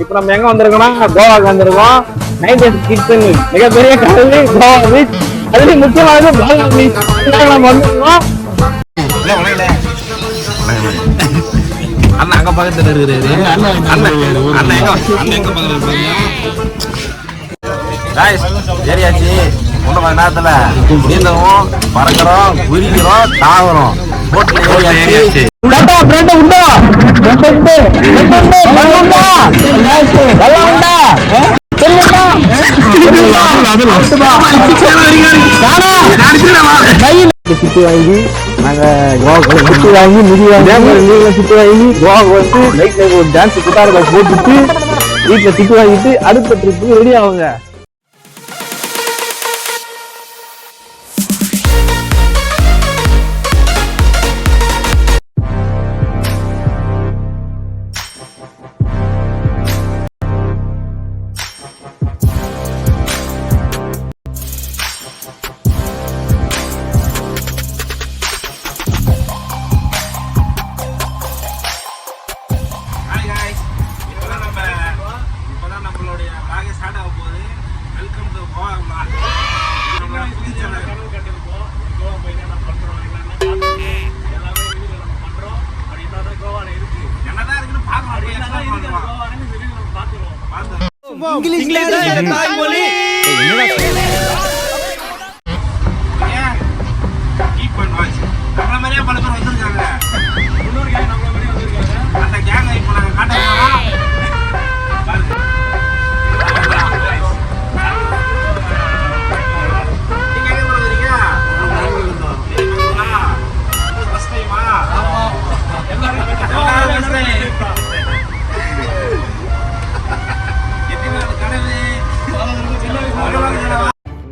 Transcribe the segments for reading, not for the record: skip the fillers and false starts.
இப்ப நம்ம எங்க வந்திருக்கோம்னா கோவாக்கு வந்திருக்கோம். 90s கிட்ஸ் மிகப்பெரிய கடல் கோவா பீச். அதுலயும் முக்கியமானது பாலா பீச். நம்ம வந்திருக்கோம். அண்ணா அங்க பக்கத்துல இருக்கிறாரு. ஏரியாச்சு ஒன்றும் கொஞ்ச நேரத்துல நீந்தவும் பறக்கிறோம், குதிக்கிறோம், தாவறோம். போட்ல ஏரியாச்சு சிட்டு வாங்கி நாங்க கோவாக்கு சிட்டு வாங்கி மிதி வாங்கி சிட்டு வாங்கி கோவாக்கு வந்து நைட் லைஃப் ஒரு டான்ஸ் குட்டார போட்டுட்டு வீட்டுல சிட்டு வாங்கிட்டு அடுத்த ட்ரிப்புக்கு ரெடி ஆகுங்க.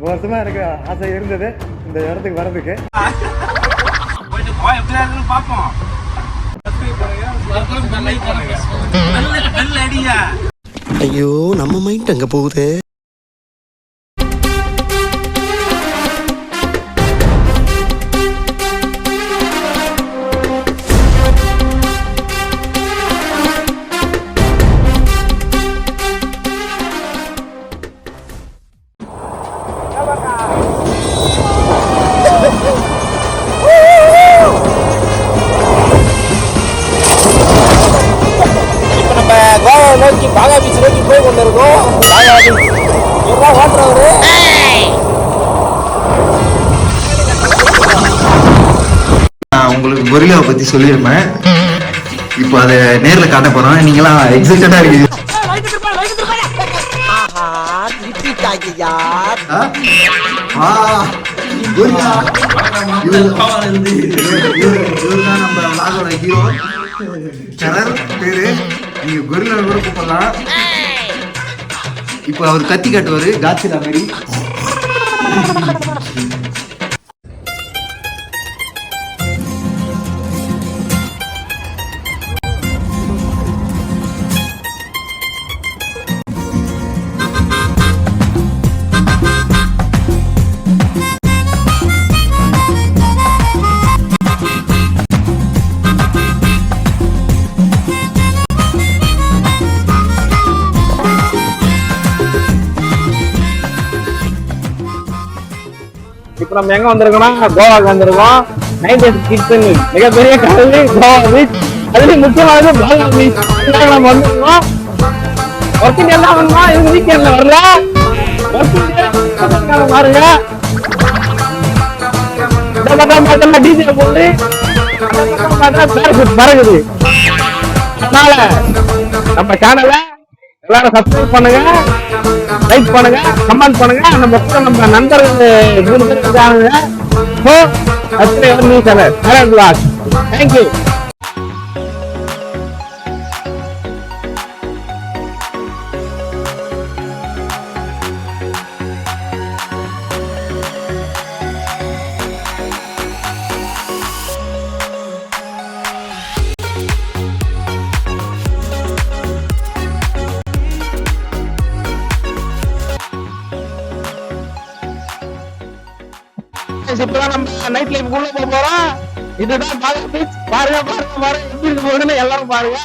வருஷமா எனக்கு ஆசை இருந்தது இந்த இடத்துக்கு வர்றதுக்கு. ஐயோ நம்ம மைண்ட் அங்க போகுது. நோக்கி பாகா பீச் நோக்கி போய் கொண்டிருக்கோம். ஓட்டுறவரு உங்களுக்கு கொரில்லாவை பத்தி சொல்லியிருப்பேன். இப்போ அதை நேர்ல காட்ட போறோம். நீங்களாம் எக்ஸைட்டடா இருக்கீங்க. நம்ம விளாகோட ஹீரோ பேரு. நீங்க கொரில்லா கூட கூப்பிடலாம். இப்போ அவர் கத்தி காட்டுவாரு காட்சிலா மாதிரி. இப்ப நம்ம எங்க வந்திருக்கோம்னா கோவாக்கு வந்திருக்கோம். 90s கிட்ஸ் மிகப்பெரிய கடல் கோவா பீச். அதுலயும் முக்கியமானது பாலா பீச். நம்ம வந்திருக்கோம். ஒர்க்கிங் என்ன பண்ணுமா இது வீக்கெண்ட்ல வரல. பாருங்க டிஜே போட்டு பறகுது. அதனால நம்ம சேனலை எல்லாரும் சப்ஸ்கிரைப் பண்ணுங்க, லைக் பண்ணுங்க, கமெண்ட் பண்ணுங்க. நம்ம நண்பர்கள் 3 பேர் இருக்காங்க. தேங்க்யூ. இப்பதான் நம்ம நைட் லைஃப் உள்ள போறோம். இதுதான் பாலா பீச். பாருங்க பாருங்க பாருங்க எப்படி போகுதுன்னு எல்லாரும் பாருங்க.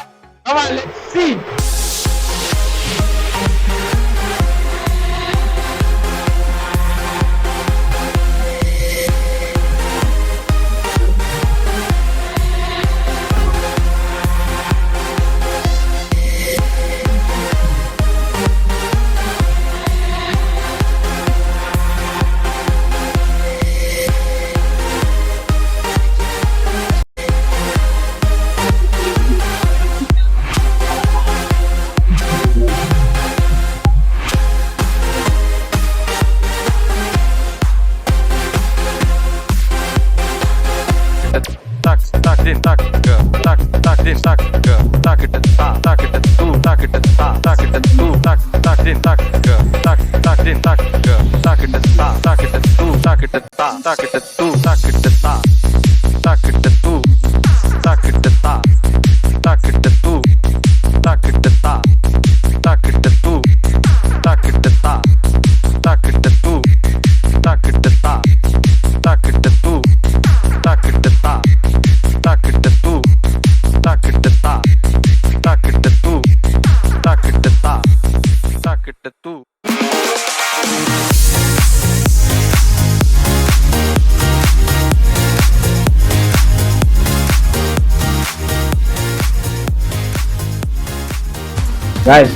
guys,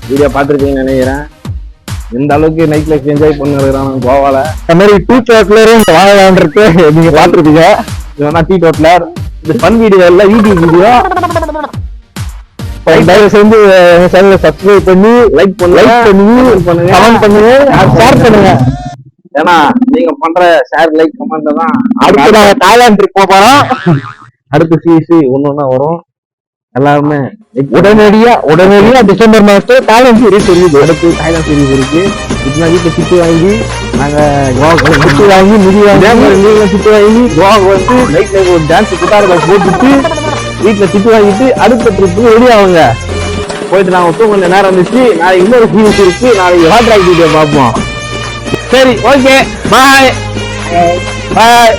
வீடியோ பார்த்துருக்கீங்கன்னு நினைக்கிறேன். எந்த அளவுக்கு நைட் லைஃப் என்ஜாய் பண்ணிருக்கிறாங்க கோவால. அந்த மாதிரி டூ டோட்லரும் வாங்கலான்றது நீங்க பார்த்துருப்பீங்க. இது டீ டோட்லர். இது ஃபன் வீடியோ இல்ல, யூடியூப் வீடியோ. தயவு செஞ்சு சேனலை சப்ஸ்கிரைப் பண்ணி லைக் பண்ணுங்க, கமெண்ட் பண்ணுங்க, ஷேர் பண்ணுங்க. ஏன்னா நீங்க பண்ற ஷேர் லைக் கமெண்ட் தான் அடுத்து நாங்க தாய்லாந்து ட்ரிப் போறோம். அடுத்து சிசி ஒன்னொன்னா வரும். எல்லாருமே உடனடியா டிசம்பர் மாசத்துல தாய்லாந்து சீரீஸ் தெரியுது. அடுத்து தாய்லாந்து சீரீஸ் இருக்கு. இப்ப வீட்டுல திட்டு வாங்கி நாங்க திட்டு வாங்கி மிதி வாங்கி திட்டு வாங்கி கோவாக்கு வந்து நைட் லைஃப் ஒரு டான்ஸ் குட்டார போட்டுட்டு வீட்டுல திட்டு வாங்கிட்டு அடுத்த ட்ரிப்பு ரெடி ஆகுங்க. போயிட்டு நாங்க கொஞ்சம் நேரம் இருந்துச்சு. நாளைக்கு இன்னொரு சீரீஸ் இருக்கு. நாளைக்கு வாட்டர் ஆக்டிவிட்டியை பார்ப்போம். சரி, ஓகே, பாய் பாய்.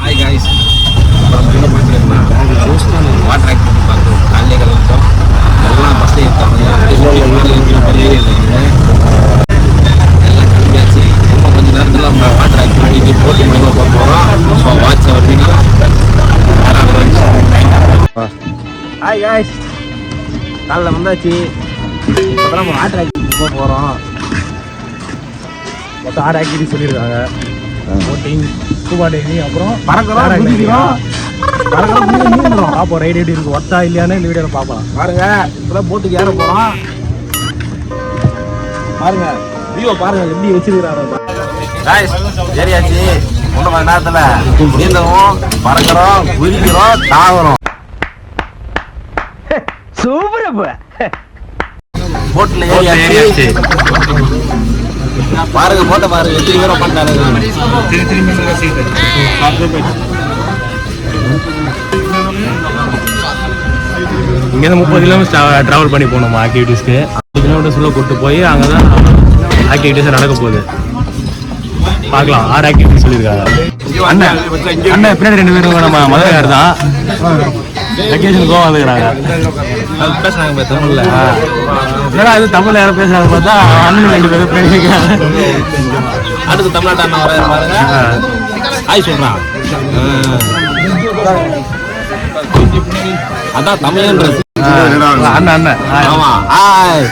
ஹாய் காய்ஸ், அப்புறம் என்ன பண்ணிருக்கோம்னா வாட்டர் ஆக்டிவிட்டி பார்க்குறோம். காலையில் கிளம்பிட்டோம். எல்லாம் பஸ்ஸில் ஏற்றாங்க. எல்லாம் கிளம்பியாச்சு. இன்னும் கொஞ்சம் நேரத்தில் நம்ம வாட்டர் ஆக்டிவிட்டி போட்டி மூலமாக பார்க்க போகிறோம். ஸோ வாட்ச் அப்படின்னா ஹாய் காய்ஸ், காலைல வந்தாச்சு. இப்போ நம்ம வாட்டர் ஆக்டிவிட்டி போக போகிறோம். மொத்தம் 6 ஆக்டிவிட்டி சொல்லியிருக்காங்க. போட்டிங், ஸ்கூபா டைவிங், அப்புறம் பறக்கிறோம், பார்ப்போம் ரைடு எப்படி இருக்கு, ஒர்த்தா இல்லையானு இந்த வீடியோவில் பார்க்கலாம். பாருங்க, இப்போதான் போட்டுக்கு ஏற போகிறோம். பாருங்க வியூ பாருங்க எப்படி வச்சிருக்கிறாங்க. ஏரியாச்சு. இன்னும் கொஞ்ச நேரத்தில் நீந்தவும், பறக்கிறோம், குதிக்கிறோம், தாங்குறோம். சூப்பர். போட்டில் ஏரியாச்சு. பாருங்க, போட்ட பாருங்க, எத்தனை பேரும் உட்காந்துட்டாங்க. இங்கேருந்து 30 கிலோமீட்டர் ட்ராவல் பண்ணி போகணும் ஆக்டிவிட்டீஸ்க்கு. 10 கிலோமீட்டர்ஸ்ல கூட்டு போய் அங்கே தான் ஆக்டிவிட்டீஸ் நடக்க போகுது. பார்க்கலாம். 6 ஆக்டிவிட்டி சொல்லியிருக்காங்க. அண்ணன் பின்னாடி 2 பேரும் நம்ம மதுரையார் தான் வெக்கேஷன் கோவா வந்துக்கிறாங்க. பேசுறாங்க தமிழ்ல. ஏன்னா அது தமிழ்ல யாரும் பேசுறாங்க பார்த்தா அண்ணன் 2 பேரும் பேசிக்கிறாங்க. அடுத்து தமிழ்நாட்டு அண்ணன் வர பாருங்க. ஹாய் சொல்றான். அதான் தமிழ்ன்றது. அண்ணன் அண்ணன் ஆமா. ஹாய்.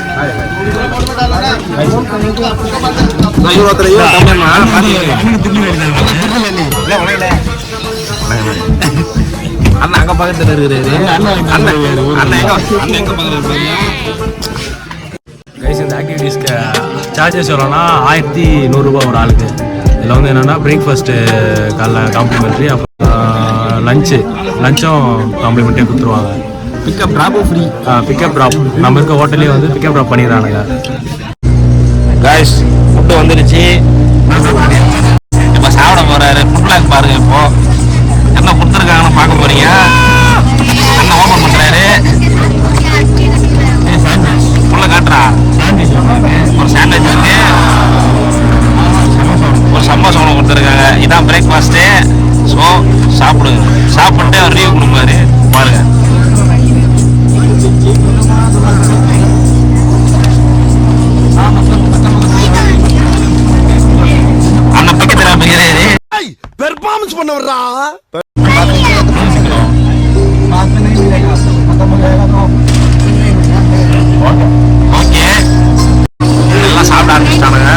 அண்ணன் அங்க பக்கத்துல இருக்கிறாரு. இந்த ஆக்டிவிட்டீஸ்க்கு சார்ஜஸ் எவ்வளோனா 1100 ரூபாய் ஒரு ஆளுக்கு. இதில் வந்து என்னென்னா பிரேக்ஃபாஸ்ட்டு காலைல காம்ப்ளிமெண்ட்ரி, அப்புறம் லஞ்சும் காம்ப்ளிமெண்ட்டே கொடுத்துருவாங்க. பிக்கப் ட்ராப்பும் ஃப்ரீ. பிக்கப் ட்ராப் நம்ம இருக்க ஹோட்டல்லே வந்து பிக்கப் ட்ராப் பண்ணிடுறானுங்க. காய்ஸ், ஃபுட்டு வந்துருச்சு. இப்போ சாப்பிட போறாரு. ஃபுட் பிளாக் பாருங்க. இப்போ என்ன கொடுத்துருக்காங்கன்னு பார்க்க போறீங்க. என்ன ஓப்பன் பண்றாரு. ஃபுல்லாக காட்டுறா. ஒரு சாண்ட்விச் இருக்கு, ஒரு சமோசா ஒன்று கொடுத்துருக்காங்க. இதான் பிரேக்ஃபாஸ்ட்டு. ஸோ சாப்பிடுங்க. சாப்பிட்டு அவர் ரிவ்யூ கொடுப்பாரு. பாருங்க. அண்ணன் பக்கத்தில் பெரியது பெர்ஃபார்மன்ஸ் பண்ண வர்றா. ஓகே, எல்லாம் சாப்பிட ஆரம்பிச்சிட்டானுங்க.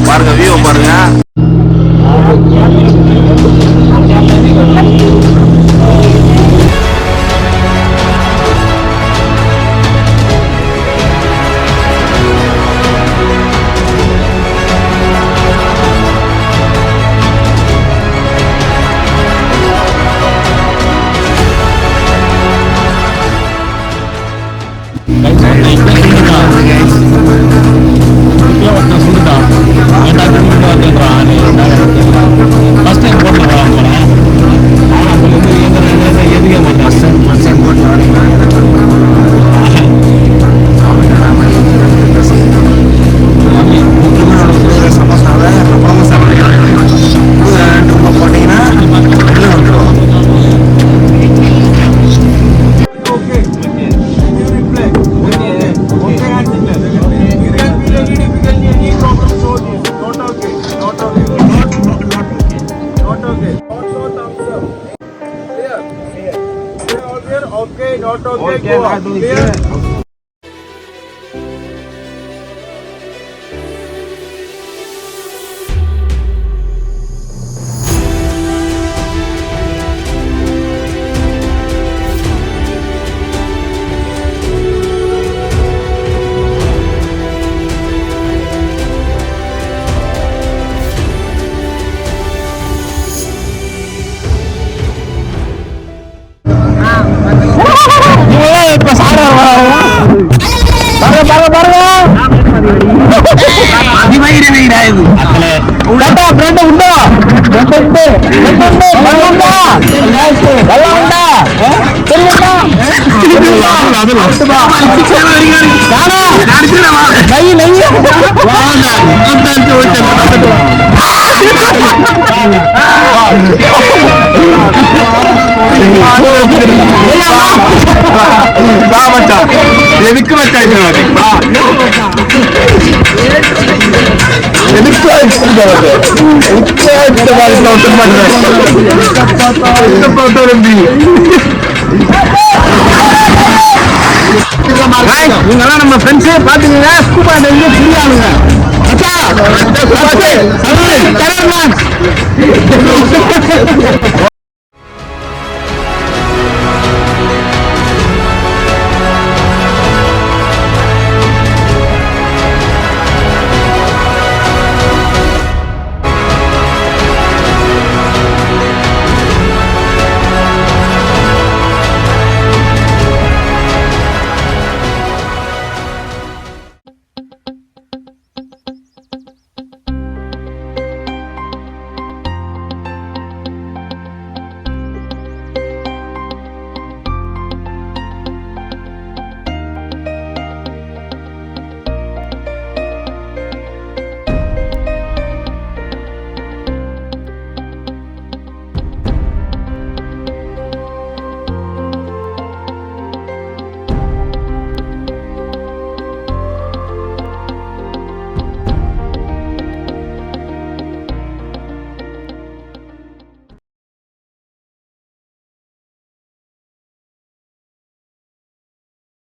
பாருங்க வியூ பாருங்க. Okay, not okay. Okay, Go not on. okay. Clear? இப்ப சாப்பிட பாருங்க பாருங்க உண்டா பிரெட் உண்டா பிரெட் உண்டு பிரெட் உண்டு பழம் உண்டா வெள்ளம் உண்டா தெரியுமா நெய் நெய் எதுக்கு வச்சாச்சு இவங்கெல்லாம் நம்ம ஃப்ரெண்ட்ஸ் பாத்துக்கீங்க ஸ்கூபா டைவிங் புரியாதுங்க